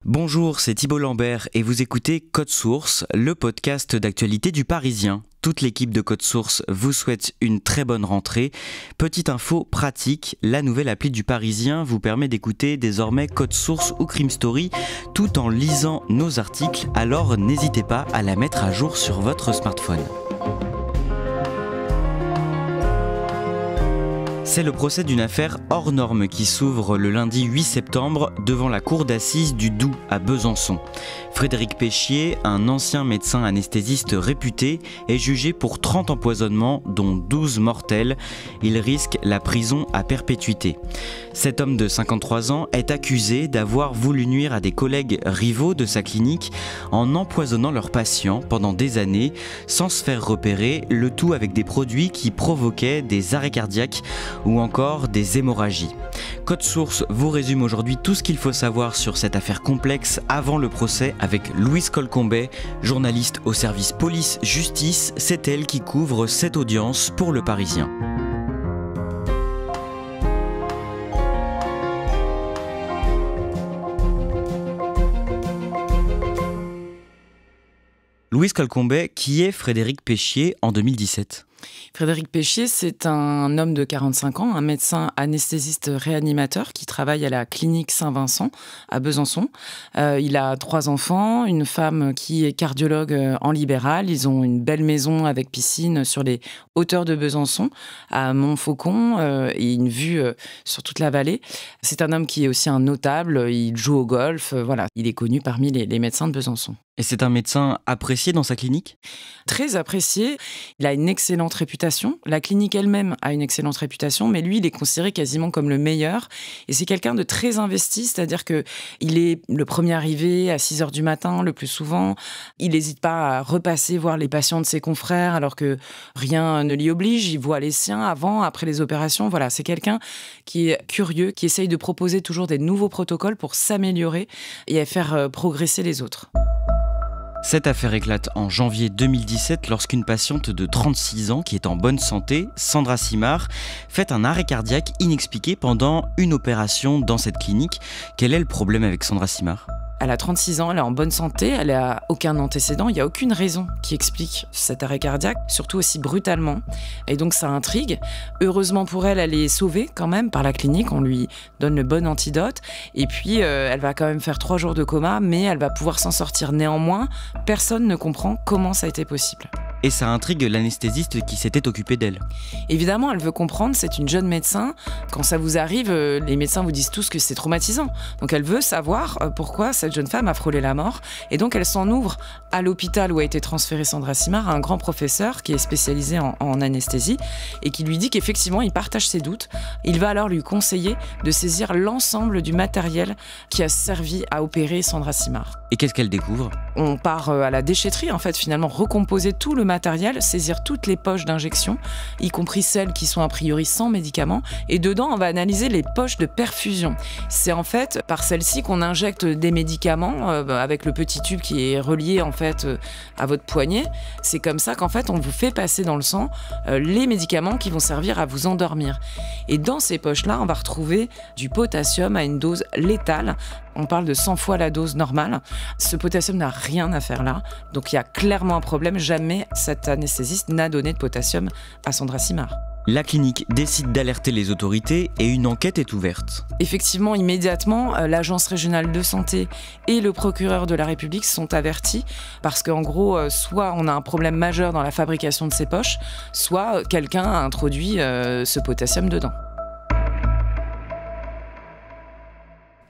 Bonjour, c'est Thibault Lambert et vous écoutez Code Source, le podcast d'actualité du Parisien. Toute l'équipe de Code Source vous souhaite une très bonne rentrée. Petite info pratique, la nouvelle appli du Parisien vous permet d'écouter désormais Code Source ou Crime Story tout en lisant nos articles, alors n'hésitez pas à la mettre à jour sur votre smartphone. C'est le procès d'une affaire hors norme qui s'ouvre le lundi 8 septembre devant la cour d'assises du Doubs à Besançon. Frédéric Péchier, un ancien médecin anesthésiste réputé, est jugé pour 30 empoisonnements, dont 12 mortels. Il risque la prison à perpétuité. Cet homme de 53 ans est accusé d'avoir voulu nuire à des collègues rivaux de sa clinique en empoisonnant leurs patients pendant des années, sans se faire repérer, le tout avec des produits qui provoquaient des arrêts cardiaques ou encore des hémorragies. Code Source vous résume aujourd'hui tout ce qu'il faut savoir sur cette affaire complexe avant le procès avec Louise Colcombet, journaliste au service police-justice. C'est elle qui couvre cette audience pour Le Parisien. Louise Colcombet, qui est Frédéric Péchier en 2017 ? Frédéric Péchier, c'est un homme de 45 ans, un médecin anesthésiste réanimateur qui travaille à la clinique Saint-Vincent à Besançon. Il a 3 enfants, une femme qui est cardiologue en libéral. Ils ont une belle maison avec piscine sur les hauteurs de Besançon, à Montfaucon, et une vue sur toute la vallée. C'est un homme qui est aussi un notable, il joue au golf, voilà. Il est connu parmi les médecins de Besançon. Et c'est un médecin apprécié dans sa clinique ? Très apprécié. Il a une excellente réputation. La clinique elle-même a une excellente réputation, mais lui, il est considéré quasiment comme le meilleur. Et c'est quelqu'un de très investi, c'est-à-dire qu'il est le premier arrivé à 6h du matin, le plus souvent. Il n'hésite pas à repasser voir les patients de ses confrères, alors que rien ne l'y oblige. Il voit les siens avant, après les opérations. Voilà, c'est quelqu'un qui est curieux, qui essaye de proposer toujours des nouveaux protocoles pour s'améliorer et à faire progresser les autres. Cette affaire éclate en janvier 2017 lorsqu'une patiente de 36 ans qui est en bonne santé, Sandra Simard, fait un arrêt cardiaque inexpliqué pendant une opération dans cette clinique. Quel est le problème avec Sandra Simard ? Elle a 36 ans, elle est en bonne santé, elle n'a aucun antécédent, il n'y a aucune raison qui explique cet arrêt cardiaque, surtout aussi brutalement. Et donc ça intrigue. Heureusement pour elle, elle est sauvée quand même par la clinique, on lui donne le bon antidote. Et puis elle va quand même faire 3 jours de coma, mais elle va pouvoir s'en sortir néanmoins. Personne ne comprend comment ça a été possible. Et ça intrigue l'anesthésiste qui s'était occupé d'elle. Évidemment, elle veut comprendre, c'est une jeune médecin. Quand ça vous arrive, les médecins vous disent tous que c'est traumatisant. Donc elle veut savoir pourquoi cette jeune femme a frôlé la mort. Et donc elle s'en ouvre à l'hôpital où a été transférée Sandra Simard, à un grand professeur qui est spécialisé en anesthésie et qui lui dit qu'effectivement, il partage ses doutes. Il va alors lui conseiller de saisir l'ensemble du matériel qui a servi à opérer Sandra Simard. Et qu'est-ce qu'elle découvre ? On part à la déchetterie, en fait, finalement, recomposer tout le matériel, saisir toutes les poches d'injection, y compris celles qui sont a priori sans médicaments. Et dedans, on va analyser les poches de perfusion. C'est en fait par celles-ci qu'on injecte des médicaments avec le petit tube qui est relié en fait à votre poignet. C'est comme ça qu'en fait, on vous fait passer dans le sang les médicaments qui vont servir à vous endormir. Et dans ces poches-là, on va retrouver du potassium à une dose létale. On parle de 100 fois la dose normale. Ce potassium n'a rien à faire là. Donc il y a clairement un problème. Jamais cet anesthésiste n'a donné de potassium à Sandra Simard. La clinique décide d'alerter les autorités et une enquête est ouverte. Effectivement, immédiatement, l'Agence régionale de santé et le procureur de la République sont avertis parce qu'en gros, soit on a un problème majeur dans la fabrication de ces poches, soit quelqu'un a introduit ce potassium dedans.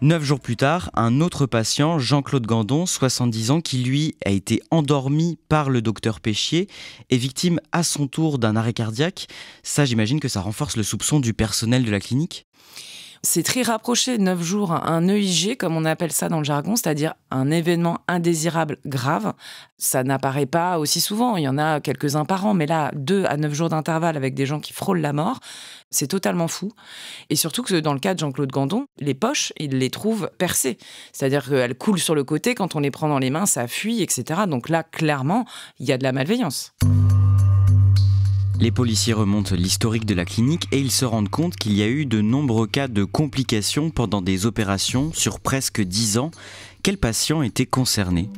9 jours plus tard, un autre patient, Jean-Claude Gandon, 70 ans, qui lui a été endormi par le docteur Péchier, est victime à son tour d'un arrêt cardiaque. Ça, j'imagine que ça renforce le soupçon du personnel de la clinique ? C'est très rapproché, 9 jours, un EIG, comme on appelle ça dans le jargon, c'est-à-dire un événement indésirable grave. Ça n'apparaît pas aussi souvent, il y en a quelques-uns par an, mais là, 2 à 9 jours d'intervalle avec des gens qui frôlent la mort, c'est totalement fou. Et surtout que dans le cas de Jean-Claude Gandon, les poches, il les trouve percées. C'est-à-dire qu'elles coulent sur le côté, quand on les prend dans les mains, ça fuit, etc. Donc là, clairement, il y a de la malveillance. Les policiers remontent l'historique de la clinique et ils se rendent compte qu'il y a eu de nombreux cas de complications pendant des opérations sur presque 10 ans. quels patients étaient concernés ?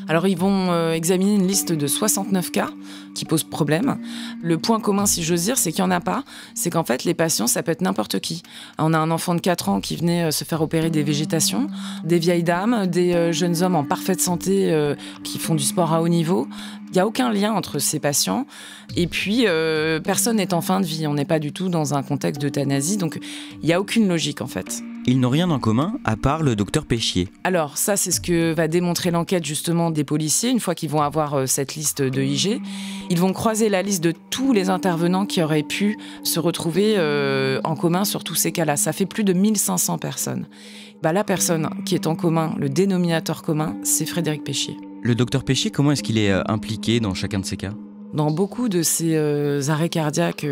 Alors ils vont examiner une liste de 69 cas qui posent problème. Le point commun, si j'ose dire, c'est qu'il n'y en a pas. C'est qu'en fait, les patients, ça peut être n'importe qui. On a un enfant de 4 ans qui venait se faire opérer des végétations, des vieilles dames, des jeunes hommes en parfaite santé qui font du sport à haut niveau. Il n'y a aucun lien entre ces patients. Et puis, personne n'est en fin de vie. On n'est pas du tout dans un contexte d'euthanasie. Donc, il n'y a aucune logique, en fait. Ils n'ont rien en commun, à part le docteur Péchier. Alors, ça, c'est ce que va démontrer l'enquête, justement, des policiers. Une fois qu'ils vont avoir cette liste d'EIG, ils vont croiser la liste de tous les intervenants qui auraient pu se retrouver en commun sur tous ces cas-là. Ça fait plus de 1500 personnes. La personne qui est en commun, le dénominateur commun, c'est Frédéric Péchier. Le docteur Péchier, comment est-ce qu'il est impliqué dans chacun de ces cas ? Dans beaucoup de ces arrêts cardiaques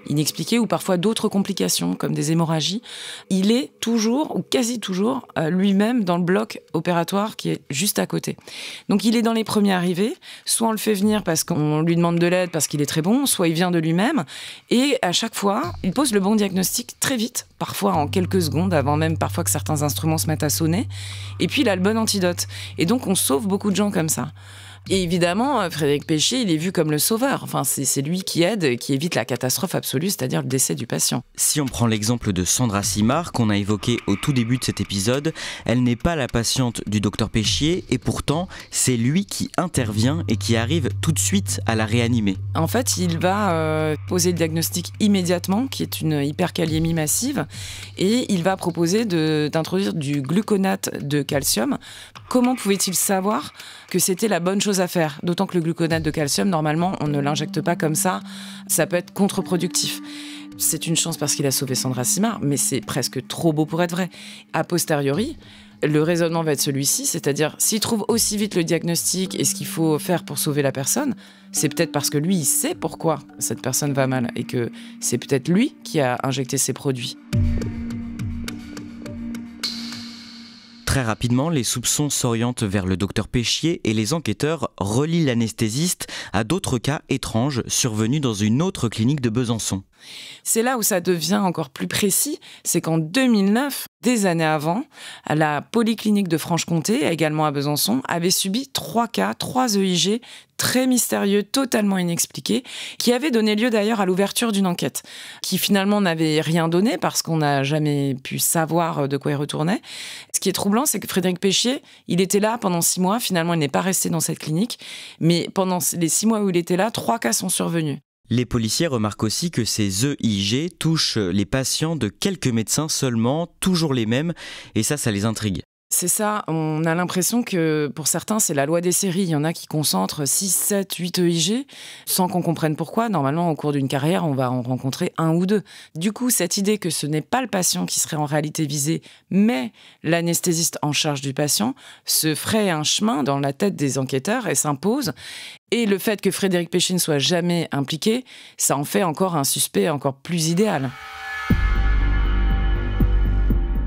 inexpliqués ou parfois d'autres complications comme des hémorragies, il est toujours ou quasi toujours lui-même dans le bloc opératoire qui est juste à côté. Donc il est dans les premiers arrivés, soit on le fait venir parce qu'on lui demande de l'aide parce qu'il est très bon, soit il vient de lui-même et à chaque fois, il pose le bon diagnostic très vite, parfois en quelques secondes avant même parfois que certains instruments se mettent à sonner et puis il a le bon antidote. Et donc on sauve beaucoup de gens comme ça. Et évidemment, Frédéric Péchier, il est vu comme le sauveur. Enfin, c'est lui qui aide, qui évite la catastrophe absolue, c'est-à-dire le décès du patient. Si on prend l'exemple de Sandra Simard, qu'on a évoqué au tout début de cet épisode, elle n'est pas la patiente du docteur Péchier, et pourtant, c'est lui qui intervient et qui arrive tout de suite à la réanimer. En fait, il va poser le diagnostic immédiatement, qui est une hyperkaliémie massive, et il va proposer d'introduire du gluconate de calcium. Comment pouvait-il savoir que c'était la bonne chose à faire ? D'autant que le gluconate de calcium, normalement, on ne l'injecte pas comme ça. Ça peut être contre-productif. C'est une chance parce qu'il a sauvé Sandra Simard, mais c'est presque trop beau pour être vrai. A posteriori, le raisonnement va être celui-ci, c'est-à-dire s'il trouve aussi vite le diagnostic et ce qu'il faut faire pour sauver la personne, c'est peut-être parce que lui, il sait pourquoi cette personne va mal et que c'est peut-être lui qui a injecté ces produits. Très rapidement, les soupçons s'orientent vers le docteur Péchier et les enquêteurs relient l'anesthésiste à d'autres cas étranges survenus dans une autre clinique de Besançon. C'est là où ça devient encore plus précis, c'est qu'en 2009, des années avant, la polyclinique de Franche-Comté, également à Besançon, avait subi 3 cas, 3 EIG très mystérieux, totalement inexpliqués, qui avaient donné lieu d'ailleurs à l'ouverture d'une enquête, qui finalement n'avait rien donné parce qu'on n'a jamais pu savoir de quoi il retournait. Ce qui est troublant, c'est que Frédéric Péchier, il était là pendant 6 mois, finalement il n'est pas resté dans cette clinique, mais pendant les 6 mois où il était là, 3 cas sont survenus. Les policiers remarquent aussi que ces EIG touchent les patients de quelques médecins seulement, toujours les mêmes, et ça les intrigue. C'est ça, on a l'impression que pour certains, c'est la loi des séries. Il y en a qui concentrent 6, 7, 8 EIG sans qu'on comprenne pourquoi. Normalement, au cours d'une carrière, on va en rencontrer 1 ou 2. Du coup, cette idée que ce n'est pas le patient qui serait en réalité visé, mais l'anesthésiste en charge du patient, se ferait un chemin dans la tête des enquêteurs et s'impose. Et le fait que Frédéric Péchier ne soit jamais impliqué, ça en fait encore un suspect encore plus idéal.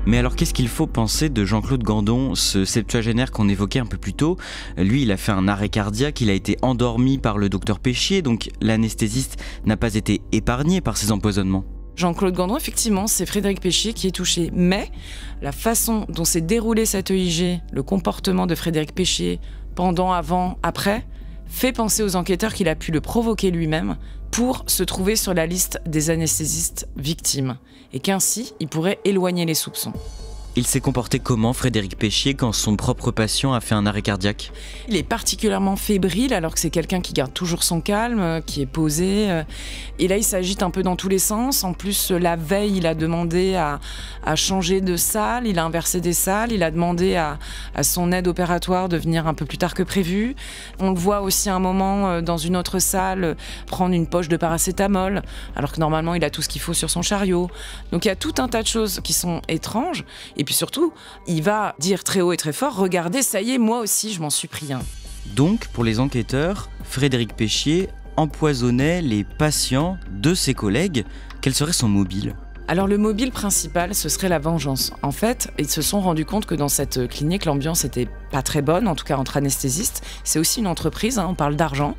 Mais alors qu'est-ce qu'il faut penser de Jean-Claude Gandon, ce septuagénaire qu'on évoquait un peu plus tôt ? Lui, il a fait un arrêt cardiaque, il a été endormi par le docteur Péchier, donc l'anesthésiste n'a pas été épargné par ces empoisonnements. Jean-Claude Gandon, effectivement, c'est Frédéric Péchier qui est touché. Mais la façon dont s'est déroulé cette EIG, le comportement de Frédéric Péchier pendant, avant, après, fait penser aux enquêteurs qu'il a pu le provoquer lui-même pour se trouver sur la liste des anesthésistes victimes et qu'ainsi, il pourrait éloigner les soupçons. Il s'est comporté comment, Frédéric Péchier, quand son propre patient a fait un arrêt cardiaque ? Il est particulièrement fébrile alors que c'est quelqu'un qui garde toujours son calme, qui est posé. Et là, il s'agite un peu dans tous les sens. En plus, la veille, il a demandé à changer de salle, il a inversé des salles, il a demandé à son aide opératoire de venir un peu plus tard que prévu. On le voit aussi à un moment dans une autre salle prendre une poche de paracétamol alors que normalement, il a tout ce qu'il faut sur son chariot. Donc il y a tout un tas de choses qui sont étranges. Et puis surtout, il va dire très haut et très fort « Regardez, ça y est, moi aussi, je m'en suis pris un ». Donc, pour les enquêteurs, Frédéric Péchier empoisonnait les patients de ses collègues. Quel serait son mobile ? Alors le mobile principal, ce serait la vengeance. En fait, ils se sont rendus compte que dans cette clinique, l'ambiance était pas très bonne, en tout cas entre anesthésistes. C'est aussi une entreprise, on parle d'argent.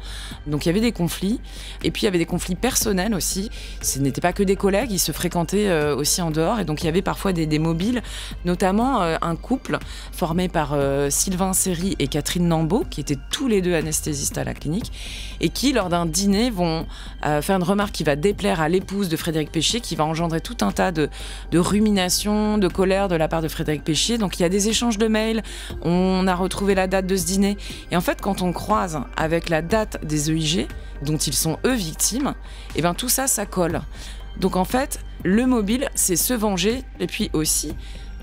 Donc il y avait des conflits. Et puis il y avait des conflits personnels aussi. Ce n'était pas que des collègues, ils se fréquentaient aussi en dehors. Et donc il y avait parfois des mobiles, notamment un couple formé par Sylvain Seri et Catherine Nambeau, qui étaient tous les deux anesthésistes à la clinique, et qui, lors d'un dîner, vont faire une remarque qui va déplaire à l'épouse de Frédéric Péchier, qui va engendrer tout un tas de ruminations, de colère de la part de Frédéric Péchier. Donc il y a des échanges de mails, on a retrouvé la date de ce dîner. Et en fait, quand on croise avec la date des EIG, dont ils sont eux victimes, et bien tout ça, ça colle. Donc en fait, le mobile, c'est se venger, et puis aussi,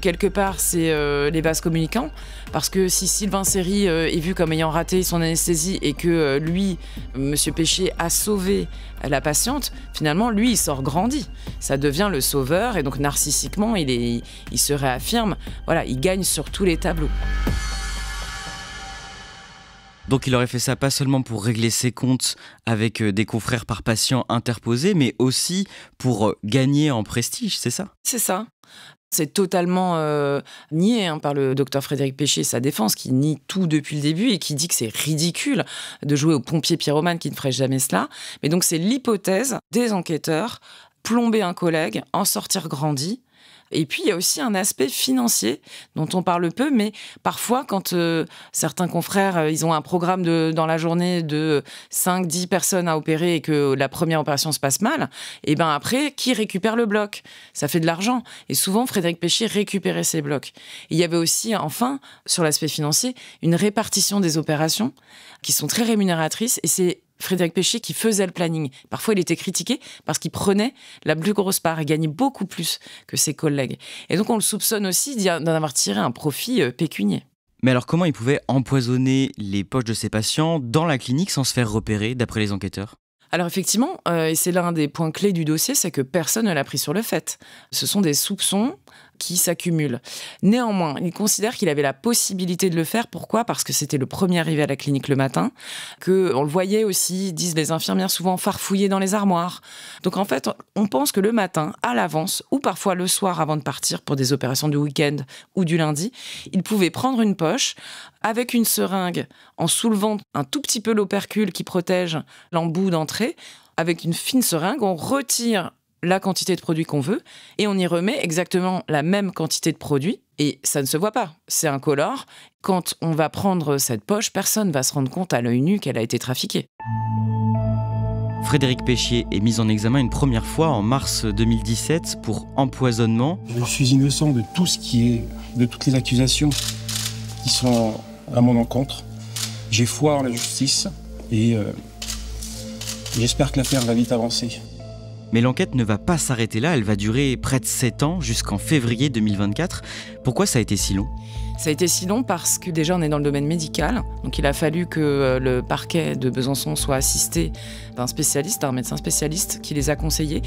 quelque part, c'est les vases communicants, parce que si Sylvain Seri est vu comme ayant raté son anesthésie et que lui, Monsieur Péchier, a sauvé la patiente, finalement, lui, il sort grandi. Ça devient le sauveur, et donc narcissiquement, il se réaffirme. Voilà, il gagne sur tous les tableaux. Donc il aurait fait ça pas seulement pour régler ses comptes avec des confrères par patient interposés, mais aussi pour gagner en prestige, c'est ça ? C'est ça. C'est totalement nié par le docteur Frédéric Péchier et sa défense, qui nie tout depuis le début et qui dit que c'est ridicule de jouer au pompier pyromane qui ne ferait jamais cela. Mais donc c'est l'hypothèse des enquêteurs, plomber un collègue, en sortir grandi. Et puis, il y a aussi un aspect financier dont on parle peu, mais parfois, quand certains confrères, ils ont un programme dans la journée de 5-10 personnes à opérer et que la première opération se passe mal, et ben après, qui récupère le bloc ? Ça fait de l'argent. Et souvent, Frédéric Péchier récupérait ces blocs. Et il y avait aussi, enfin, sur l'aspect financier, une répartition des opérations qui sont très rémunératrices, et c'est Frédéric Péchier qui faisait le planning. Parfois, il était critiqué parce qu'il prenait la plus grosse part et gagnait beaucoup plus que ses collègues. Et donc, on le soupçonne aussi d'en avoir tiré un profit pécunier. Mais alors, comment il pouvait empoisonner les poches de ses patients dans la clinique sans se faire repérer, d'après les enquêteurs ? Alors effectivement, et c'est l'un des points clés du dossier, c'est que personne ne l'a pris sur le fait. Ce sont des soupçons qui s'accumulent. Néanmoins, il considère qu'il avait la possibilité de le faire. Pourquoi ? Parce que c'était le premier arrivé à la clinique le matin, qu'on le voyait aussi, disent les infirmières, souvent farfouiller dans les armoires. Donc en fait, on pense que le matin, à l'avance, ou parfois le soir avant de partir pour des opérations du week-end ou du lundi, il pouvait prendre une poche avec une seringue en soulevant un tout petit peu l'opercule qui protège l'embout d'entrée. Avec une fine seringue, on retire la quantité de produit qu'on veut et on y remet exactement la même quantité de produit et ça ne se voit pas, c'est incolore. Quand on va prendre cette poche, personne ne va se rendre compte à l'œil nu qu'elle a été trafiquée. Frédéric Péchier est mis en examen une première fois en mars 2017 pour empoisonnement. Je suis innocent de tout ce qui est, de toutes les accusations qui sont à mon encontre. J'ai foi en la justice et j'espère que l'affaire va vite avancer. Mais l'enquête ne va pas s'arrêter là, elle va durer près de 7 ans, jusqu'en février 2024. Pourquoi ça a été si long ? Ça a été si long parce que déjà on est dans le domaine médical, donc il a fallu que le parquet de Besançon soit assisté d'un spécialiste, d'un médecin spécialiste qui les a conseillés.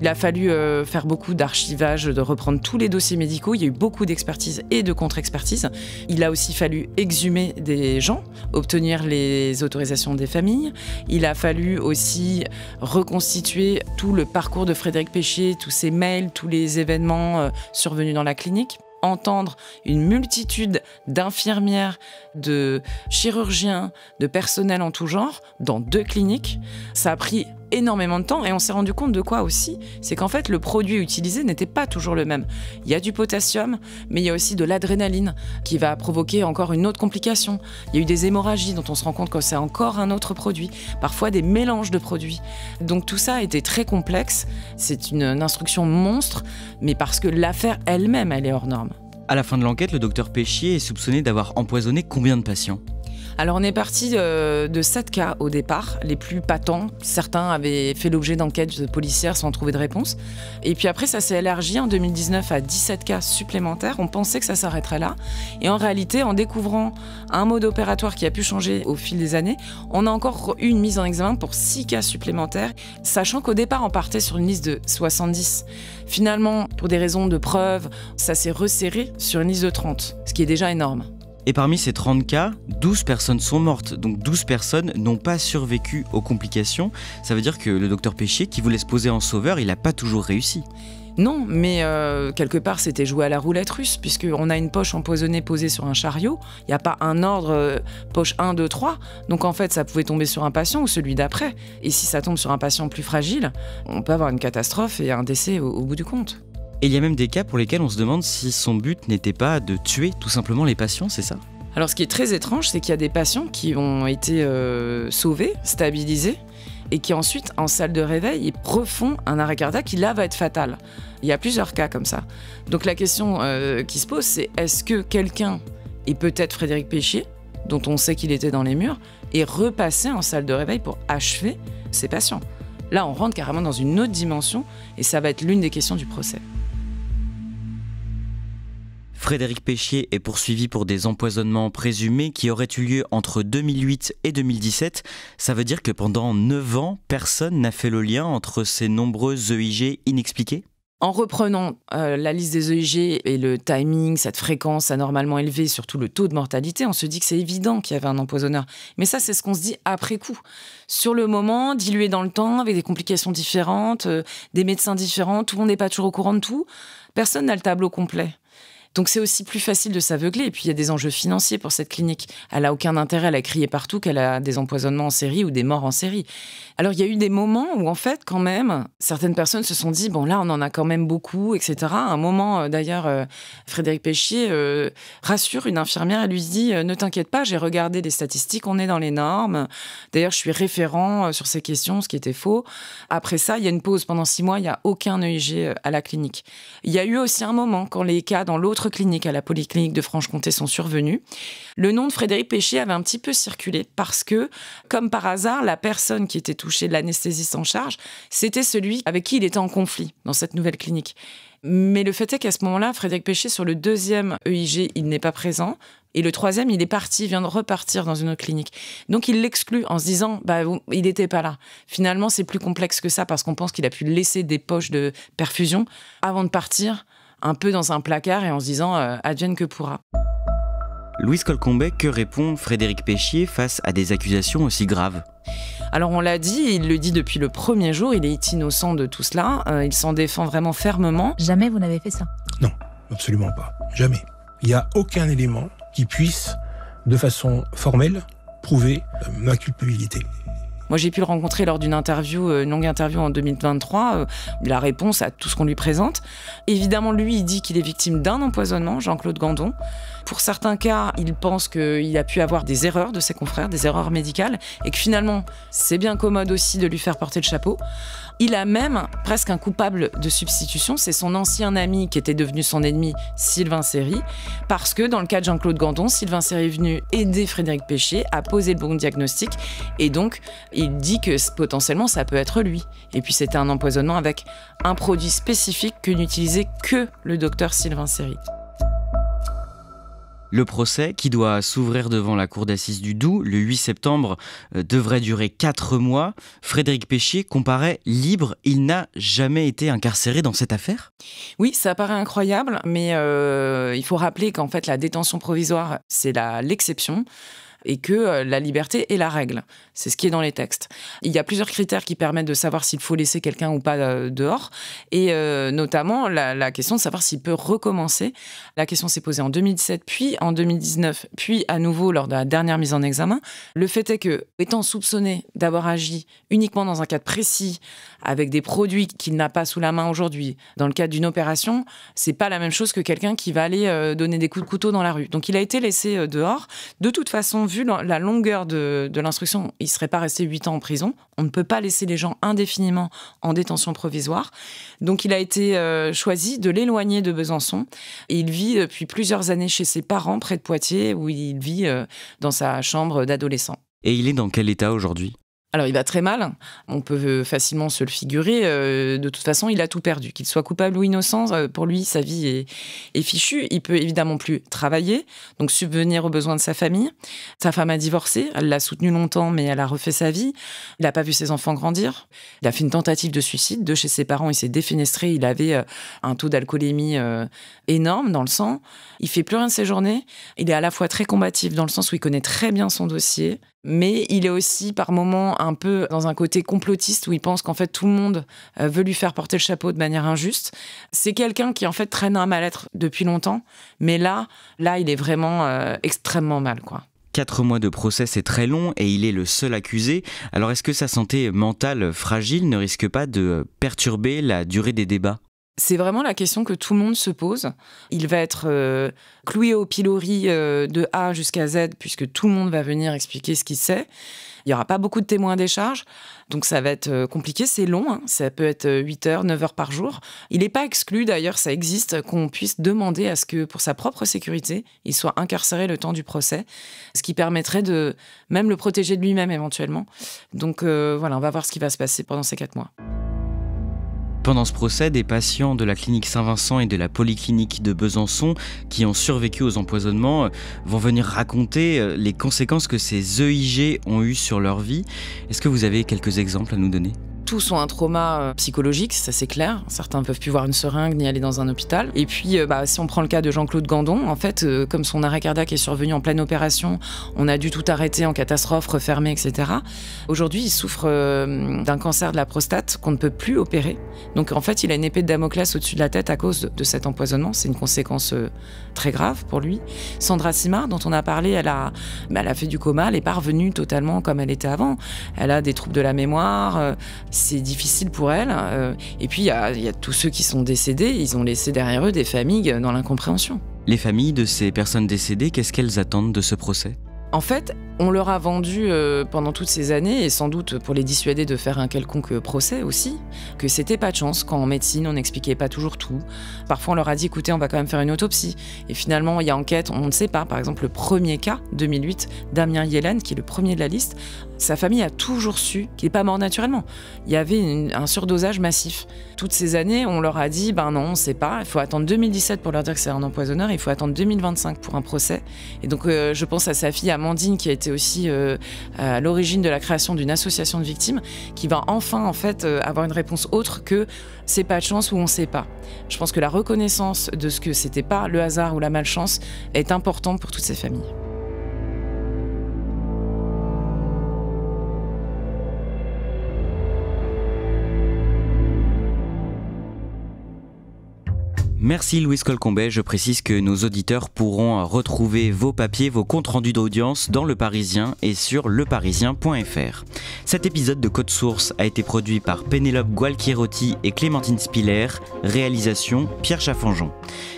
Il a fallu faire beaucoup d'archivage, de reprendre tous les dossiers médicaux, il y a eu beaucoup d'expertises et de contre-expertises. Il a aussi fallu exhumer des gens, obtenir les autorisations des familles. Il a fallu aussi reconstituer tout le parcours de Frédéric Péchier, tous ses mails, tous les événements survenus dans la clinique. Entendre une multitude d'infirmières, de chirurgiens, de personnel en tout genre, dans 2 cliniques. Ça a pris énormément de temps et on s'est rendu compte de quoi aussi ? C'est qu'en fait, le produit utilisé n'était pas toujours le même. Il y a du potassium, mais il y a aussi de l'adrénaline qui va provoquer encore une autre complication. Il y a eu des hémorragies dont on se rend compte que c'est encore un autre produit. Parfois des mélanges de produits. Donc tout ça a été très complexe. C'est une instruction monstre, mais parce que l'affaire elle-même, elle est hors norme. À la fin de l'enquête, le docteur Péchier est soupçonné d'avoir empoisonné combien de patients ? Alors on est parti de 7 cas au départ, les plus patents. Certains avaient fait l'objet d'enquêtes policières sans trouver de réponse. Et puis après, ça s'est élargi en 2019 à 17 cas supplémentaires. On pensait que ça s'arrêterait là. Et en réalité, en découvrant un mode opératoire qui a pu changer au fil des années, on a encore eu une mise en examen pour 6 cas supplémentaires, sachant qu'au départ, on partait sur une liste de 70. Finalement, pour des raisons de preuve, ça s'est resserré sur une liste de 30, ce qui est déjà énorme. Et parmi ces 30 cas, 12 personnes sont mortes, donc 12 personnes n'ont pas survécu aux complications. Ça veut dire que le docteur Péchier, qui voulait se poser en sauveur, il n'a pas toujours réussi. Non, mais quelque part, c'était jouer à la roulette russe, puisqu'on a une poche empoisonnée posée sur un chariot. Il n'y a pas un ordre, poche 1, 2, 3. Donc en fait, ça pouvait tomber sur un patient ou celui d'après. Et si ça tombe sur un patient plus fragile, on peut avoir une catastrophe et un décès au bout du compte. Et il y a même des cas pour lesquels on se demande si son but n'était pas de tuer tout simplement les patients, c'est ça ? Alors ce qui est très étrange, c'est qu'il y a des patients qui ont été sauvés, stabilisés, et qui ensuite, en salle de réveil, ils refont un arrêt cardiaque qui là va être fatal. Il y a plusieurs cas comme ça. Donc la question qui se pose, c'est est-ce que quelqu'un, et peut-être Frédéric Péchier, dont on sait qu'il était dans les murs, est repassé en salle de réveil pour achever ses patients ? Là, on rentre carrément dans une autre dimension, et ça va être l'une des questions du procès. Frédéric Péchier est poursuivi pour des empoisonnements présumés qui auraient eu lieu entre 2008 et 2017. Ça veut dire que pendant 9 ans, personne n'a fait le lien entre ces nombreuses EIG inexpliquées ? En reprenant la liste des EIG et le timing, cette fréquence anormalement élevée, surtout le taux de mortalité, on se dit que c'est évident qu'il y avait un empoisonneur. Mais ça, c'est ce qu'on se dit après coup. Sur le moment, dilué dans le temps, avec des complications différentes, des médecins différents, tout le monde n'est pas toujours au courant de tout. Personne n'a le tableau complet. Donc c'est aussi plus facile de s'aveugler. Et puis il y a des enjeux financiers pour cette clinique. Elle n'a aucun intérêt à la crier partout qu'elle a des empoisonnements en série ou des morts en série. Alors il y a eu des moments où en fait quand même, certaines personnes se sont dit bon là on en a quand même beaucoup, etc. À un moment d'ailleurs, Frédéric Péchier rassure une infirmière, elle lui dit ne t'inquiète pas, j'ai regardé les statistiques, on est dans les normes. D'ailleurs je suis référent sur ces questions, ce qui était faux. Après ça, il y a une pause pendant 6 mois, il n'y a aucun EIG à la clinique. Il y a eu aussi un moment quand les cas dans l'autre clinique à la Polyclinique de Franche-Comté sont survenus. Le nom de Frédéric Péchier avait un petit peu circulé parce que, comme par hasard, la personne qui était touchée, l'anesthésiste en charge, c'était celui avec qui il était en conflit dans cette nouvelle clinique. Mais le fait est qu'à ce moment-là, Frédéric Péchier, sur le 2e EIG, il n'est pas présent. Et le 3e, il est parti, il vient de repartir dans une autre clinique. Donc il l'exclut en se disant, il n'était pas là. Finalement, c'est plus complexe que ça parce qu'on pense qu'il a pu laisser des poches de perfusion avant de partir, un peu dans un placard et en se disant advienne que pourra. Louise Colcombet, que répond Frédéric Péchier face à des accusations aussi graves ? Alors on l'a dit, il le dit depuis le premier jour, il est innocent de tout cela, il s'en défend vraiment fermement. Jamais vous n'avez fait ça ? Non, absolument pas, jamais. Il n'y a aucun élément qui puisse, de façon formelle, prouver ma culpabilité. Moi, j'ai pu le rencontrer lors d'une interview, une longue interview en 2023. Il a réponse à tout ce qu'on lui présente. Évidemment, lui, il dit qu'il est victime d'un empoisonnement, Jean-Claude Gandon. Pour certains cas, il pense qu'il a pu avoir des erreurs de ses confrères, des erreurs médicales, et que finalement, c'est bien commode aussi de lui faire porter le chapeau. Il a même presque un coupable de substitution, c'est son ancien ami qui était devenu son ennemi, Sylvain Seri, parce que dans le cas de Jean-Claude Gandon, Sylvain Seri est venu aider Frédéric Péchier à poser le bon diagnostic, et donc il dit que potentiellement ça peut être lui. Et puis c'était un empoisonnement avec un produit spécifique que n'utilisait que le docteur Sylvain Seri. Le procès, qui doit s'ouvrir devant la cour d'assises du Doubs le 8 septembre, devrait durer 4 mois. Frédéric Péchier comparaît libre. Il n'a jamais été incarcéré dans cette affaire ? Oui, ça paraît incroyable, mais il faut rappeler qu'en fait, la détention provisoire, c'est l'exception. Et que la liberté est la règle. C'est ce qui est dans les textes. Il y a plusieurs critères qui permettent de savoir s'il faut laisser quelqu'un ou pas dehors, et notamment la question de savoir s'il peut recommencer. La question s'est posée en 2017, puis en 2019, puis à nouveau lors de la dernière mise en examen. Le fait est que, étant soupçonné d'avoir agi uniquement dans un cadre précis, avec des produits qu'il n'a pas sous la main aujourd'hui, dans le cadre d'une opération, c'est pas la même chose que quelqu'un qui va aller donner des coups de couteau dans la rue. Donc il a été laissé dehors. De toute façon, vu la longueur de l'instruction, il ne serait pas resté 8 ans en prison. On ne peut pas laisser les gens indéfiniment en détention provisoire. Donc il a été choisi de l'éloigner de Besançon. Et il vit depuis plusieurs années chez ses parents, près de Poitiers, où il vit dans sa chambre d'adolescent. Et il est dans quel état aujourd'hui ? Alors, il va très mal. On peut facilement se le figurer. De toute façon, il a tout perdu. Qu'il soit coupable ou innocent, pour lui, sa vie est fichue. Il peut évidemment plus travailler, donc subvenir aux besoins de sa famille. Sa femme a divorcé. Elle l'a soutenu longtemps, mais elle a refait sa vie. Il n'a pas vu ses enfants grandir. Il a fait une tentative de suicide. De chez ses parents, il s'est défenestré. Il avait un taux d'alcoolémie énorme dans le sang. Il fait plus rien de ses journées. Il est à la fois très combatif dans le sens où il connaît très bien son dossier, mais il est aussi par moments un peu dans un côté complotiste où il pense qu'en fait tout le monde veut lui faire porter le chapeau de manière injuste. C'est quelqu'un qui en fait traîne un mal-être depuis longtemps, mais là il est vraiment extrêmement mal, quoi. 4 mois de procès, c'est très long et il est le seul accusé. Alors est-ce que sa santé mentale fragile ne risque pas de perturber la durée des débats ? C'est vraiment la question que tout le monde se pose. Il va être cloué au pilori de A jusqu'à Z, puisque tout le monde va venir expliquer ce qu'il sait. Il n'y aura pas beaucoup de témoins des charges, donc ça va être compliqué. C'est long, hein. Ça peut être 8 heures, 9 heures par jour. Il n'est pas exclu, d'ailleurs, ça existe, qu'on puisse demander à ce que, pour sa propre sécurité, il soit incarcéré le temps du procès, ce qui permettrait de même le protéger de lui-même éventuellement. Donc voilà, on va voir ce qui va se passer pendant ces 4 mois. Pendant ce procès, des patients de la clinique Saint-Vincent et de la polyclinique de Besançon qui ont survécu aux empoisonnements vont venir raconter les conséquences que ces EIG ont eues sur leur vie. Est-ce que vous avez quelques exemples à nous donner ? Tous ont un trauma psychologique, ça c'est clair. Certains ne peuvent plus voir une seringue ni aller dans un hôpital. Et puis, si on prend le cas de Jean-Claude Gandon, en fait, comme son arrêt cardiaque est survenu en pleine opération, on a dû tout arrêter en catastrophe, refermer, etc. Aujourd'hui, il souffre d'un cancer de la prostate qu'on ne peut plus opérer. Donc, en fait, il a une épée de Damoclès au-dessus de la tête à cause de cet empoisonnement. C'est une conséquence très grave pour lui. Sandra Simard, dont on a parlé, elle a fait du coma, elle n'est pas revenue totalement comme elle était avant. Elle a des troubles de la mémoire. C'est difficile pour elle. Et puis, il y a tous ceux qui sont décédés. Ils ont laissé derrière eux des familles dans l'incompréhension. Les familles de ces personnes décédées, qu'est-ce qu'elles attendent de ce procès ? En fait, on leur a vendu pendant toutes ces années, et sans doute pour les dissuader de faire un quelconque procès aussi, que c'était pas de chance. Quand en médecine, on n'expliquait pas toujours tout. Parfois, on leur a dit, écoutez, on va quand même faire une autopsie. Et finalement, il y a enquête, on ne sait pas. Par exemple, le premier cas, 2008, Damien Yellen, qui est le premier de la liste, sa famille a toujours su qu'il n'est pas mort naturellement. Il y avait un surdosage massif. Toutes ces années, on leur a dit, non, on ne sait pas. Il faut attendre 2017 pour leur dire que c'est un empoisonneur. Il faut attendre 2025 pour un procès. Et donc, je pense à sa fille Amandine, qui a été aussi à l'origine de la création d'une association de victimes, qui va enfin, en fait, avoir une réponse autre que c'est pas de chance ou on ne sait pas. Je pense que la reconnaissance de ce que c'était pas le hasard ou la malchance est importante pour toutes ces familles. Merci Louise Colcombet, je précise que nos auditeurs pourront retrouver vos papiers, vos comptes rendus d'audience dans Le Parisien et sur leparisien.fr. Cet épisode de Code Source a été produit par Pénélope Gualquierotti et Clémentine Spiller, réalisation Pierre Chaffanjon.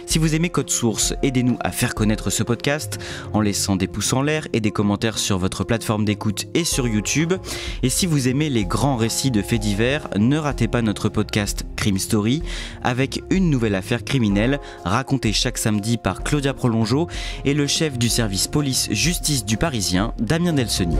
Si vous aimez Code Source, aidez-nous à faire connaître ce podcast en laissant des pouces en l'air et des commentaires sur votre plateforme d'écoute et sur YouTube. Et si vous aimez les grands récits de faits divers, ne ratez pas notre podcast Crime Story avec une nouvelle affaire criminelle racontée chaque samedi par Claudia Prolongeau et le chef du service police-justice du Parisien, Damien Delceni.